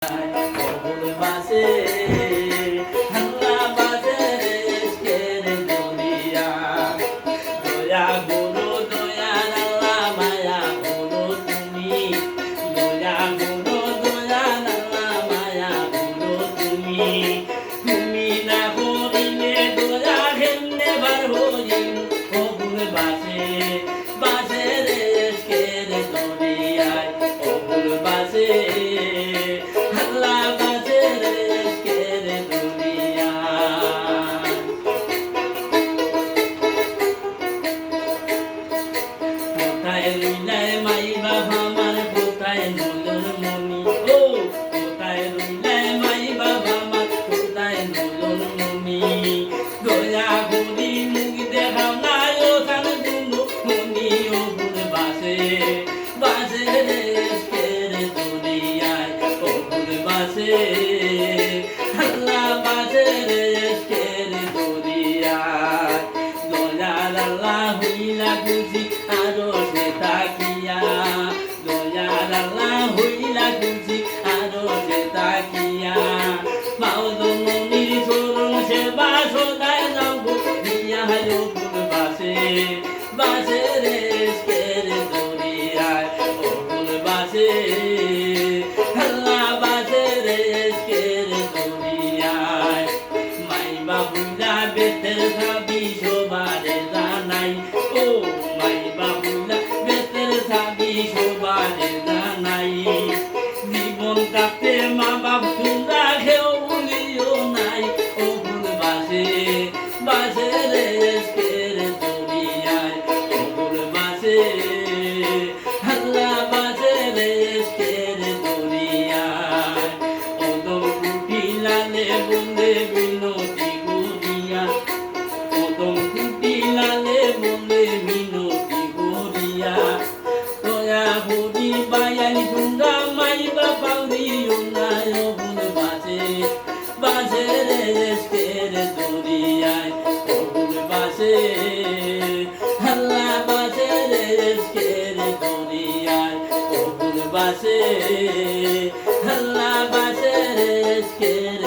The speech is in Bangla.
কবুল বাসে আল্লাহ বাসে রেজকের দুনিয়া দয়া গুরু দয়াল আল্লাহ মায়া গুরু তুমি দয়া গুরু দয়াল আল্লাহ মায়া গুরু তুমি তুমি না করিলে দয়া ঘেন্নে বার হইম কবুল বাসে বাসে রেজকের দুনিয়ায় কবুল বাসে কোথায় রইলাই মাই বাবা আমার কোথায় নলর মনি ও কোথায় রইলাই মাই বাবা আমার কোথায় নলর মনি দয়া করি মুখ দেখাও না ও কান দুনো মনি ও গুণ বাসে বাসে রেজকের দুনিয়ায় ও গুণ বাসে আল্লাহ বাসে রেজকের দুনিয়ায় দয়াল আল্লাহ হইলা খুশি আরো সে তাকিয়া দয়াল আল্লাহ হইলা খুশি আরো সে তাকিয়া মাওদ মনির চরণ সেবা সদায় যাও গো দিয়া হায় ফুল বাসে বাসে রেজকের দুনিয়ায় ও ফুল বাসে আল্লাহ বাসে রেজকের দুনিয়ায় মাই বাবুলা বেতের সাবি সবারে জানাই ও মাই বাবুলা বেতের সাবি সবারে জানাই জীবন কাটে মা বাপ তোমরা কেউ ভুলিও নাই ও ফুল বাসে বাসে রেজকের দুনিয়ায় ও ফুল বাসে আল্লাহ বাসে রেজকের দুনিয়ায় ও দম কুটি লালে বন্দে বিনতি গুদিয়া ও দম কুটি লালে বন্দে বিনতি গুদিয়া দয়া হরি বায়ালি তোমরা মাই বাপাউরিও নাই ও ফুল বাসে বাসে রেজকের দুনিয়ায় ও ফুল বাসে আল্লাহ বাসে রেজকের দুনিয়ায় ও ফুল বাসে আল্লাহ বাসে রেজকের